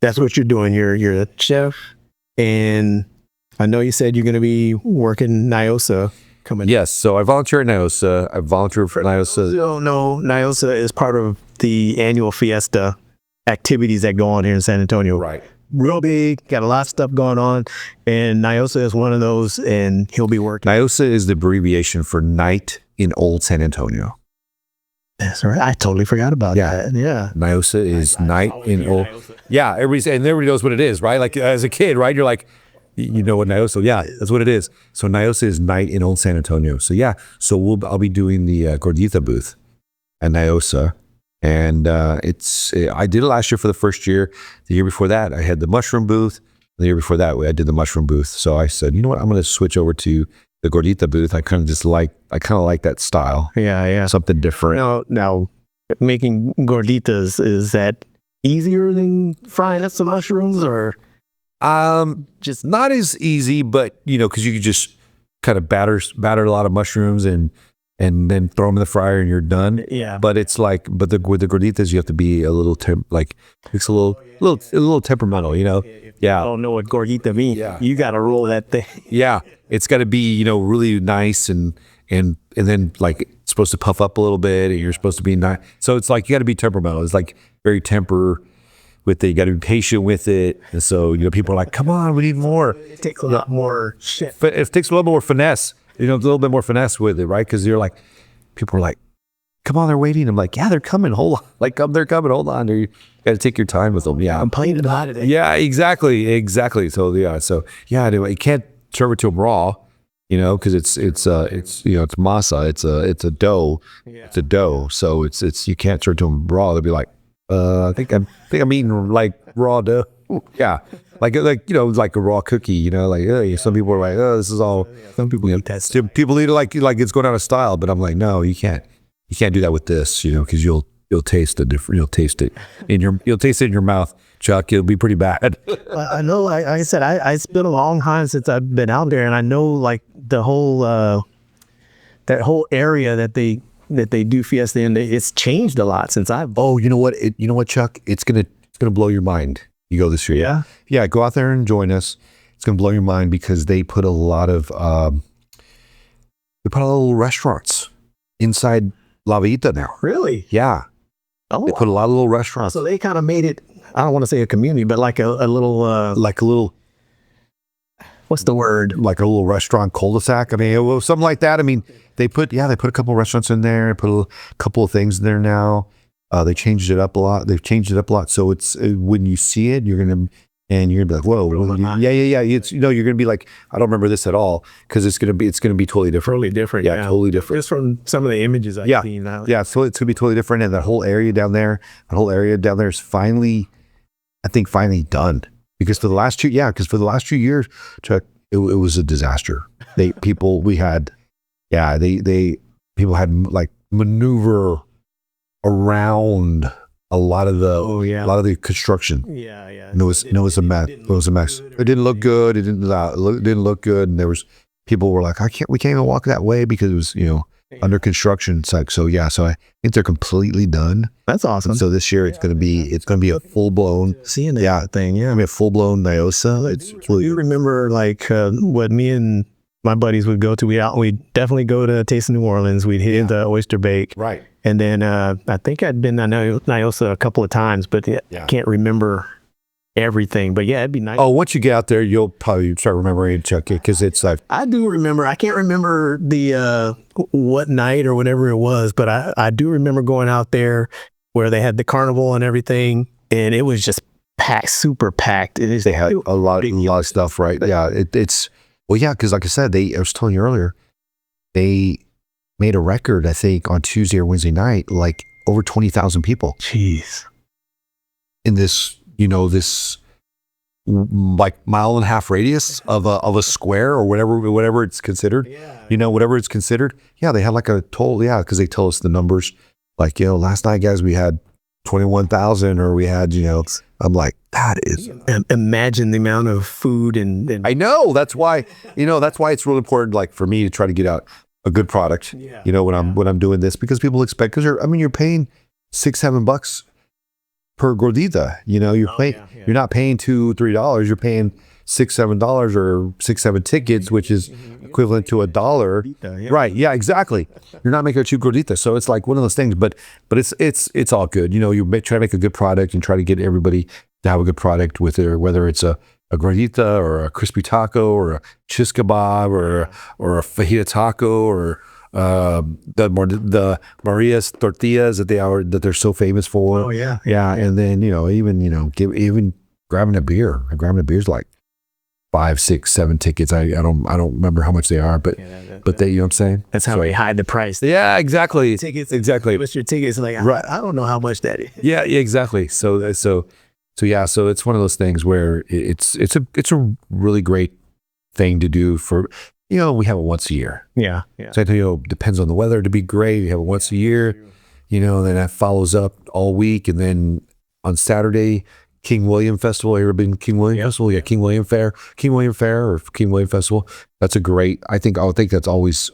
that's what you're doing. You're a chef, and I know you said you're going to be working NIOSA coming. Yes, so I volunteer at NIOSA. I volunteer for NIOSA. No, NIOSA is part of the annual Fiesta activities that go on here in San Antonio. Right. Real big, got a lot of stuff going on, and NIOSA is one of those, and he'll be working. NIOSA is the abbreviation for Night in Old San Antonio. That's right. I totally forgot about that. Yeah. NIOSA is Night in Old. Yeah, everybody knows what it is, right? Like as a kid, right? You're like, you know what NIOSA? Yeah, that's what it is. So NIOSA is Night in Old San Antonio. So yeah, so I'll be doing the gordita booth at NIOSA, and I did it last year for the first year. The year before that, I had the mushroom booth. The year before that, I did the mushroom booth. So I said, you know what? I'm going to switch over to the gordita booth. I kind of like that style. Yeah. Something different. Now making gorditas, is that easier than frying up some mushrooms, or? Just not as easy, but because you could just kind of batter a lot of mushrooms and then throw them in the fryer and you're done. Yeah. But it's like, with the gorditas, you have to be a little it's a little temperamental, Yeah. I don't know what gordita means. Yeah. You got to roll that thing. Yeah. It's got to be, really nice and then like it's supposed to puff up a little bit and you're supposed to be nice. So it's like, you got to be temperamental. It's like very temper with it. You got to be patient with it. And so, people are like, come on, we need more. It takes a lot more shit. But it takes a little more finesse, a little bit more finesse with it, right? Because you're like, people are like, come on, they're waiting. I'm like, yeah, they're coming. Hold on. Like, they're coming. Hold on. You got to take your time with them. Yeah. I'm playing about it. Yeah, exactly. So, yeah. Anyway, you can't serve it to them raw, because it's masa. It's a dough. Yeah. It's a dough. So it's you can't serve it to them raw. They'll be like, I think I'm eating like raw dough. Yeah, like a raw cookie. Some people are like, oh, this is all. Some people eat that. People eat it like it's going out of style. But I'm like, no, you can't do that with this. Because you'll taste the different. You'll taste it in your mouth, Chuck. It'll be pretty bad. I know. Like I said, it's been a long time since I've been out there, and I know like the whole that whole area that they do Fiesta in, it's changed a lot since I've. Oh, you know what, Chuck? It's gonna blow your mind. You go this year. Yeah. Go out there and join us. It's gonna blow your mind because they put a lot of little restaurants inside La Vita now. Really? Yeah. Oh, they put a lot of little restaurants. So they kind of made it. I don't want to say a community, but like a little. What's the word? Like a little restaurant cul-de-sac. I mean, something like that. I mean, they put a couple of restaurants in there, put a couple of things in there now. They changed it up a lot. They've changed it up a lot. So it's when you see it, you're gonna be like, whoa, yeah. It's you're gonna be like, I don't remember this at all because it's gonna be totally different. Totally different. Yeah, totally different. Just from some of the images I've seen now. Yeah, so it's gonna be totally different, and that whole area down there is finally done. Because for the last 2 years, Chuck, it was a disaster. People had like maneuver around a lot of the construction. Yeah. And it was a mess. It was a mess. It didn't look good. It didn't look good. And people were like, we can't even walk that way because it was, under construction. It's like, so I think they're completely done. That's awesome. So this year it's going to be a full blown seeing that thing. Yeah. I mean, a full blown NIOSA. You remember like what me and my buddies would go to? We'd definitely go to Taste of New Orleans. We'd hit the oyster bake. Right. And then I think I'd been to NIOSA a couple of times, but I can't remember everything. But yeah, it'd be nice. Oh, once you get out there, you'll probably start remembering, Chuck, because it's like. I do remember. I can't remember the what night or whatever it was, but I do remember going out there where they had the carnival and everything, and it was just packed, super packed. They had a lot of stuff, right? Yeah, it's because like I said, I was telling you earlier, they made a record, I think, on Tuesday or Wednesday night, like over 20,000 people. Jeez. In this, this like 1.5 mile radius of a square or whatever it's considered. Yeah. Whatever it's considered. Yeah, they had like a total. Yeah, because they tell us the numbers. Like last night, guys, we had 21,000, or we had I'm like, that is. Imagine the amount of food and. I know. That's why it's really important. Like for me to try to get out a good product. Yeah. When I'm doing this, because people expect, because you're paying $6-7 per gordita. You know, you're you're not paying $2-3. You're paying $6-7 or 6-7 tickets, which is equivalent to $1. Right? Yeah, exactly. You're not making a cheap gordita, so it's like one of those things. But it's all good. You know, you try to make a good product and try to get everybody to have a good product with it, whether it's a gordita or a crispy taco or a cheese kebab or a fajita taco or the Maria's tortillas that they're so famous for. Oh yeah. And then even grabbing a beer. Grabbing a beer is like 5, 6, 7 tickets. I don't remember how much they are, but they, you know what I'm saying? That's how we hide the price. Yeah, exactly. Tickets, exactly. What's your tickets? Like, Right. I don't know how much that is. Yeah, exactly. So it's one of those things where it's a really great thing to do for, we have it once a year. Yeah. So I tell you, depends on the weather to be great. We have it once a year, then that follows up all week. And then on Saturday, King William Festival. You ever been King William Festival? Yeah, King William Fair or King William Festival. That's a great, I think that's always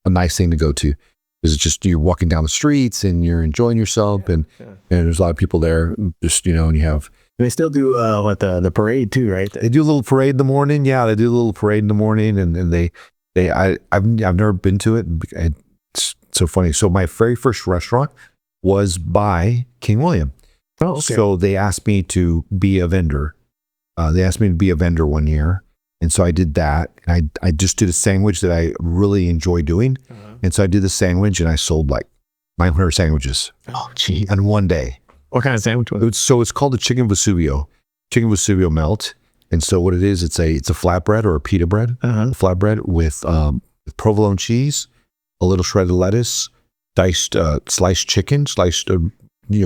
a nice thing to go to. Because it's just, you're walking down the streets and you're enjoying yourself and there's a lot of people there, just, and you have. They still do the parade too, right? They do a little parade in the morning. Yeah, they do a little parade in the morning and I've never been to it. It's so funny. So my very first restaurant was by King William. Oh, okay. So they asked me to be a vendor. They asked me to be a vendor one year. And so I did that. And I just did a sandwich that I really enjoy doing. And so I did the sandwich and I sold like 900 sandwiches. Oh, geez. In one day. What kind of sandwich was it? So it's called the chicken Vesuvio melt. And so what it is, it's a flatbread or a pita bread, flatbread with provolone cheese, a little shredded lettuce, diced sliced chicken,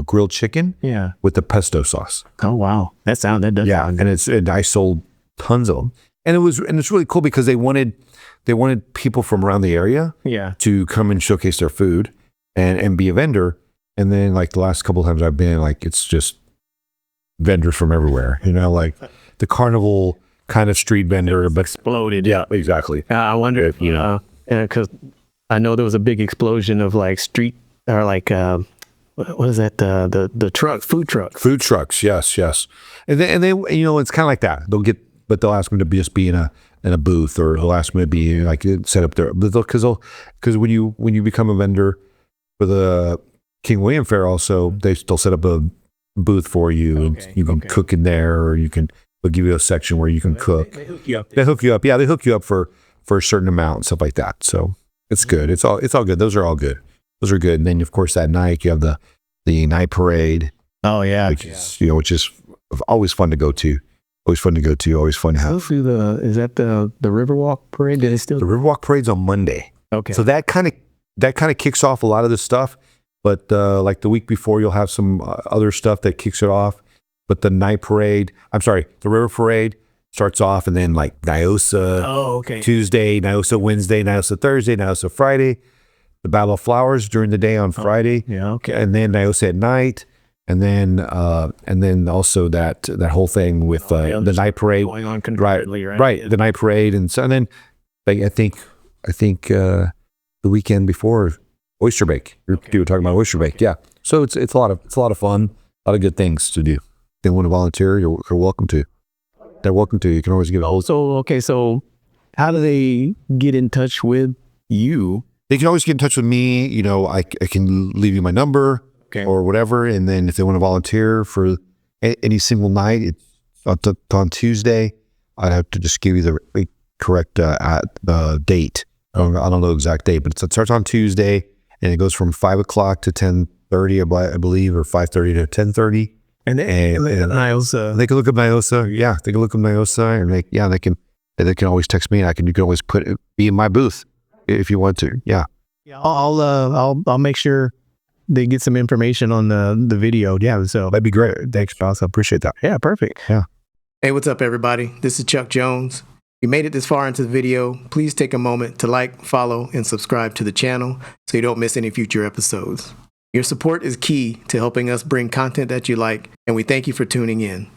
grilled chicken, with the pesto sauce. Oh wow, that does sound good. And I sold tons of them, and it's really cool because they wanted people from around the area, to come and showcase their food and be a vendor. And then like the last couple of times I've been, like it's just vendors from everywhere, like the carnival kind of street vendor, but exploded. Yeah, exactly. I wonder if because I know there was a big explosion of like street or like what is that? The food trucks. Yes. And they it's kind of like that. They'll ask them to just be in a booth, or they'll ask them to be like set up there. Because when you become a vendor for the King William Fair, also they'll set up a booth for you, and you can cook in there, or they'll give you a section where you can cook. They hook you up. They hook you up for a certain amount and stuff like that. So it's good. It's all good. Those are all good. Those are good. And then of course that night you have the night parade. Oh yeah, which is always fun to go to. Always fun to have. Is that the Riverwalk parade? Did it still? The Riverwalk parade's on Monday. Okay. So that kind of kicks off a lot of this stuff. But like the week before, you'll have some other stuff that kicks it off. But the the river parade starts off, and then like NIOSA Tuesday, NIOSA Wednesday, NIOSA Thursday, NIOSA Friday. The Battle of Flowers during the day on Friday. And then NIOSA at night. And then also that whole thing with the night parade going on concurrently, right? The night parade, and then I think the weekend before oyster bake. You were talking about oyster bake, yeah. So it's a lot of fun, a lot of good things to do. If they want to volunteer, you're welcome to. They're welcome to. You can always give a whole. So how do they get in touch with you? They can always get in touch with me. I can leave you my number. Or whatever, and then if they want to volunteer for any single night, it's on Tuesday. I'd have to just give you the correct date. I don't know the exact date, but it starts on Tuesday, and it goes from 5 o'clock to 10:30, I believe, or 5:30 to 10:30. And NIOSA. They can look up NIOSA. Yeah, they can look up NIOSA, and they can always text me, and you can always be in my booth if you want to. Yeah. I'll make sure they get some information on the video. Yeah, so that'd be great. Thanks, boss. I appreciate that. Yeah, perfect. Yeah. Hey, what's up, everybody? This is Chuk Jones. If you made it this far into the video, please take a moment to like, follow, and subscribe to the channel so you don't miss any future episodes. Your support is key to helping us bring content that you like, and we thank you for tuning in.